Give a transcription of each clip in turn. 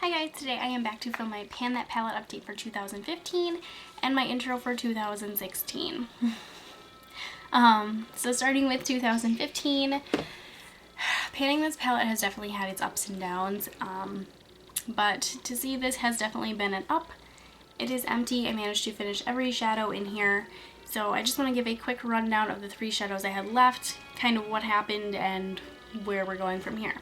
Hi guys, today I am back to film my Pan That Palette update for 2015 and my intro for 2016. So starting with 2015, panning this palette has definitely had its ups and downs, but to see this has definitely been an up. It is empty. I managed to finish every shadow in here, so I just want to give a quick rundown of the 3 shadows I had left, kind of what happened and where we're going from here.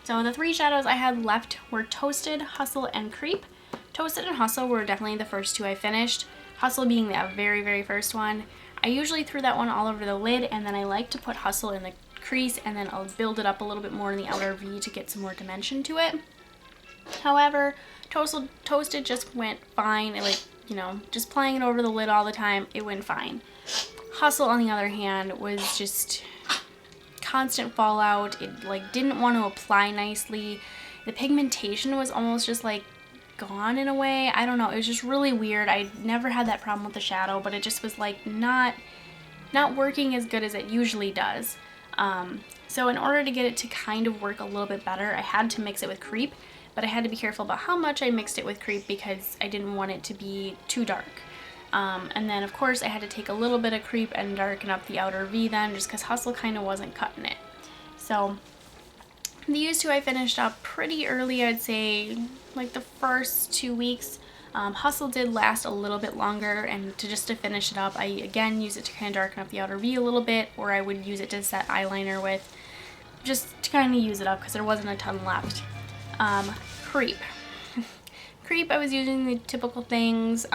So the 3 shadows I had left were Toasted, Hustle, and Creep. Toasted and Hustle were definitely the first 2 I finished. Hustle being the very first one. I usually threw that one all over the lid, and then I like to put Hustle in the crease, and then I'll build it up a little bit more in the outer V to get some more dimension to it. However, Toasted just went fine. Just playing it over the lid all the time, it went fine. Hustle, on the other hand, was just constant fallout. It didn't want to apply nicely. The pigmentation was almost just gone in a way. I don't know, it was just really weird. I never had that problem with the shadow, but it just was not working as good as it usually does. So in order to get it to kind of work a little bit better, I had to mix it with Creep, but I had to be careful about how much I mixed it with Creep because I didn't want it to be too dark. And then of course I had to take a little bit of Creep and darken up the outer V then, just because Hustle kind of wasn't cutting it. So these 2 I finished up pretty early, I'd say the first 2 weeks. Hustle did last a little bit longer, and to finish it up, I again use it to kind of darken up the outer V a little bit, or I would use it to set eyeliner with, just to kind of use it up because there wasn't a ton left. Creep. Creep, I was using the typical things.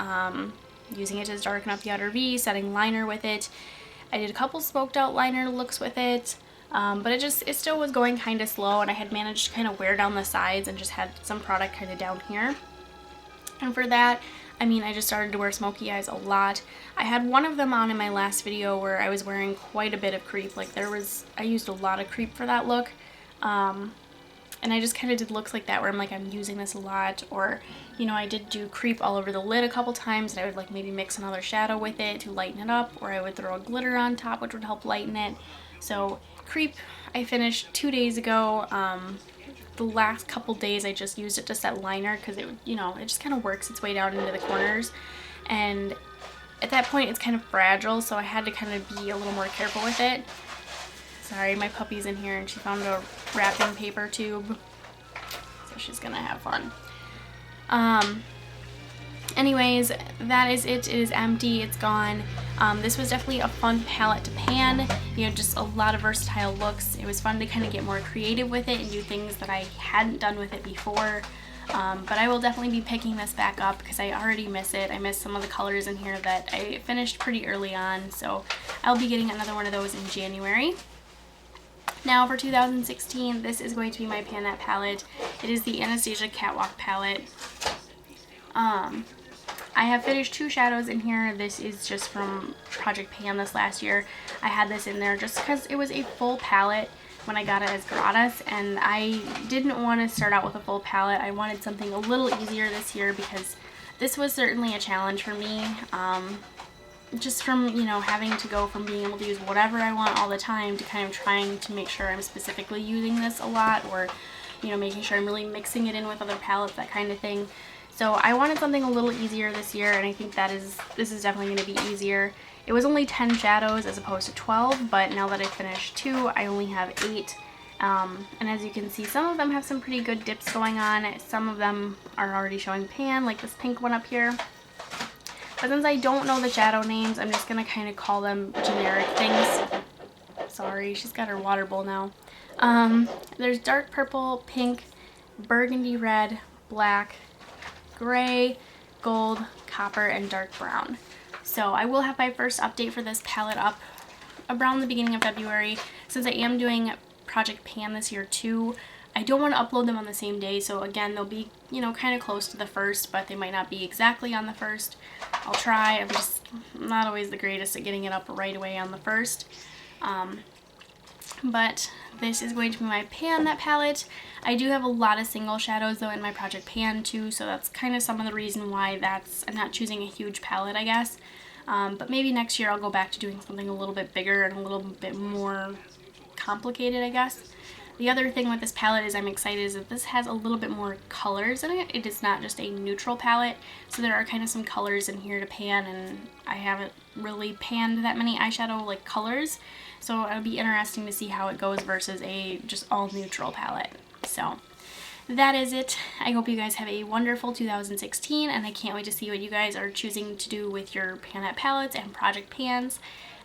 Using it to darken up the outer V, setting liner with it. I did a couple smoked out liner looks with it, but it still was going kind of slow, and I had managed to kind of wear down the sides and just had some product kind of down here. And for that, I just started to wear smoky eyes a lot. I had one of them on in my last video where I was wearing quite a bit of Creep. I used a lot of Creep for that look. And I just kind of did looks like that where I'm using this a lot, or I did do Creep all over the lid a couple times, and I would maybe mix another shadow with it to lighten it up, or I would throw a glitter on top which would help lighten it. So Creep I finished 2 days ago. The last couple days I just used it to set liner because it just kind of works its way down into the corners, and at that point it's kind of fragile, so I had to kind of be a little more careful with it. Sorry, my puppy's in here and she found a wrapping paper tube, so she's gonna have fun. Anyways, that is it. It is empty. It's gone. This was definitely a fun palette to pan. Just a lot of versatile looks. It was fun to kind of get more creative with it and do things that I hadn't done with it before. But I will definitely be picking this back up because I already miss it. I miss some of the colors in here that I finished pretty early on, so I'll be getting another one of those in January. Now for 2016, this is going to be my Pan That palette. It is the Anastasia Catwalk palette. I have finished 2 shadows in here. This is just from Project Pan this last year. I had this in there just because it was a full palette when I got it as gratis, and I didn't want to start out with a full palette. I wanted something a little easier this year because this was certainly a challenge for me. Just from, having to go from being able to use whatever I want all the time to kind of trying to make sure I'm specifically using this a lot, or, making sure I'm really mixing it in with other palettes, that kind of thing. So I wanted something a little easier this year, and I think this is definitely going to be easier. It was only 10 shadows as opposed to 12, but now that I finished 2, I only have 8. And as you can see, some of them have some pretty good dips going on. Some of them are already showing pan, like this pink one up here. But since I don't know the shadow names, I'm just going to kind of call them generic things. Sorry, she's got her water bowl now. There's dark purple, pink, burgundy red, black, gray, gold, copper, and dark brown. So I will have my first update for this palette up around the beginning of February. Since I am doing Project Pan this year too, I don't want to upload them on the same day, so again, they'll be, kind of close to the 1st, but they might not be exactly on the 1st. I'll try. I'm just not always the greatest at getting it up right away on the 1st. But this is going to be my Pan That palette. I do have a lot of single shadows though in my Project Pan too, so that's kind of some of the reason why I'm not choosing a huge palette, I guess. But maybe next year I'll go back to doing something a little bit bigger and a little bit more complicated, I guess. The other thing with this palette is I'm excited is that this has a little bit more colors in it. It is not just a neutral palette, so there are kind of some colors in here to pan, and I haven't really panned that many eyeshadow like colors, so it'll be interesting to see how it goes versus a just all neutral palette. So that is it. I hope you guys have a wonderful 2016, and I can't wait to see what you guys are choosing to do with your Panette palettes and project pans.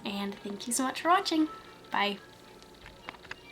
And thank you so much for watching. Bye.